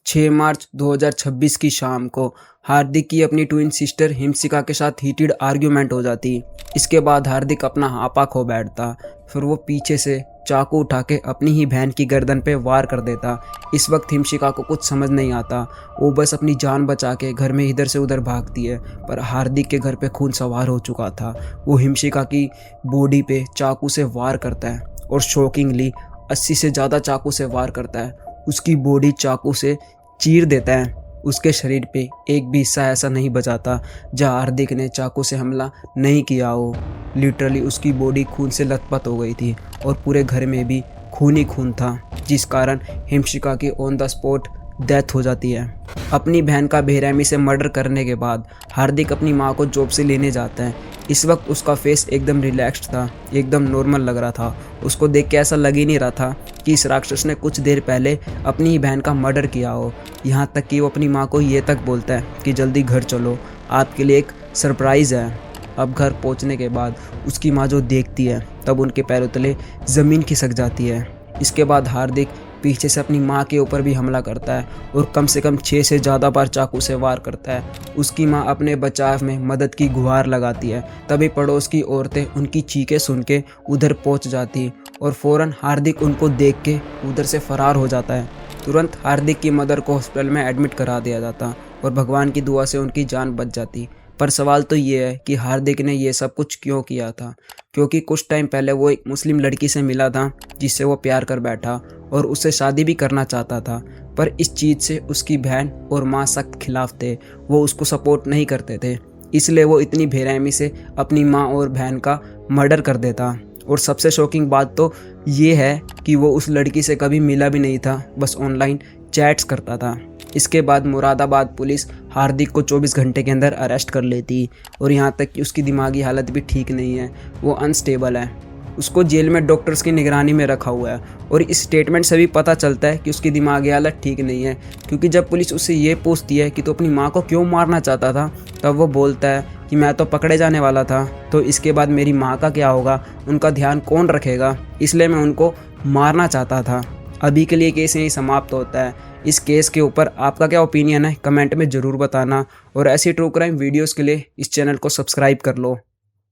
6 मार्च 2026 की शाम को हार्दिक की अपनी ट्विन सिस्टर हिमशिका के साथ हीटेड आर्ग्यूमेंट हो जाती। इसके बाद हार्दिक अपना आपा खो बैठता। फिर वो पीछे से चाकू उठा के अपनी ही बहन की गर्दन पे वार कर देता। इस वक्त हिमशिका को कुछ समझ नहीं आता। वो बस अपनी जान बचा के घर में इधर से उधर भागती है, पर हार्दिक के घर पे खून सवार हो चुका था। वो हिमशिका की बॉडी पे चाकू से वार करता है और शॉकिंगली 80 से ज़्यादा चाकू से वार करता है। उसकी बॉडी चाकू से चीर देता है। उसके शरीर पे एक भी हिस्सा ऐसा नहीं बचाता जहाँ हार्दिक ने चाकू से हमला नहीं किया हो। लिटरली उसकी बॉडी खून से लथपथ हो गई थी और पूरे घर में भी खून ही खून था, जिस कारण हिमशिका की ऑन द स्पॉट डेथ हो जाती है। अपनी बहन का बेरहमी से मर्डर करने के बाद हार्दिक अपनी माँ को जॉब से लेने जाता है। इस वक्त उसका फेस एकदम रिलैक्स्ड था, एकदम नॉर्मल लग रहा था। उसको देख के ऐसा लग ही नहीं रहा था कि इस राक्षस ने कुछ देर पहले अपनी ही बहन का मर्डर किया हो। यहाँ तक कि वो अपनी माँ को ये तक बोलता है कि जल्दी घर चलो, आपके लिए एक सरप्राइज़ है। अब घर पहुँचने के बाद उसकी माँ जो देखती है तब उनके पैरों तले ज़मीन खिसक जाती है। इसके बाद हार्दिक पीछे से अपनी माँ के ऊपर भी हमला करता है और कम से कम 6 से ज़्यादा बार चाकू से वार करता है। उसकी माँ अपने बचाव में मदद की गुहार लगाती है। तभी पड़ोस की औरतें उनकी चीखें सुन के उधर पहुँच जाती और फ़ौरन हार्दिक उनको देख के उधर से फरार हो जाता है। तुरंत हार्दिक की मदर को हॉस्पिटल में एडमिट करा दिया जाता और भगवान की दुआ से उनकी जान बच जाती। पर सवाल तो ये है कि हार्दिक ने ये सब कुछ क्यों किया था, क्योंकि कुछ टाइम पहले वो एक मुस्लिम लड़की से मिला था जिससे वो प्यार कर बैठा और उससे शादी भी करना चाहता था। पर इस चीज़ से उसकी बहन और माँ सख्त खिलाफ थे, वो उसको सपोर्ट नहीं करते थे। इसलिए वो इतनी बेरहमी से अपनी माँ और बहन का मर्डर कर देता। और सबसे शॉकिंग बात तो ये है कि वो उस लड़की से कभी मिला भी नहीं था, बस ऑनलाइन चैट्स करता था। इसके बाद मुरादाबाद पुलिस हार्दिक को 24 घंटे के अंदर अरेस्ट कर लेती और यहाँ तक कि उसकी दिमागी हालत भी ठीक नहीं है, वो अनस्टेबल है। उसको जेल में डॉक्टर्स की निगरानी में रखा हुआ है और इस स्टेटमेंट से भी पता चलता है कि उसकी दिमागी हालत ठीक नहीं है। क्योंकि जब पुलिस उससे ये पूछती है कि तो अपनी माँ को क्यों मारना चाहता था, तब वो बोलता है कि मैं तो पकड़े जाने वाला था, तो इसके बाद मेरी माँ का क्या होगा, उनका ध्यान कौन रखेगा, इसलिए मैं उनको मारना चाहता था। अभी के लिए केस यहीं समाप्त होता है। इस केस के ऊपर आपका क्या ओपिनियन है, कमेंट में ज़रूर बताना और ऐसी ट्रू क्राइम वीडियोस के लिए इस चैनल को सब्सक्राइब कर लो।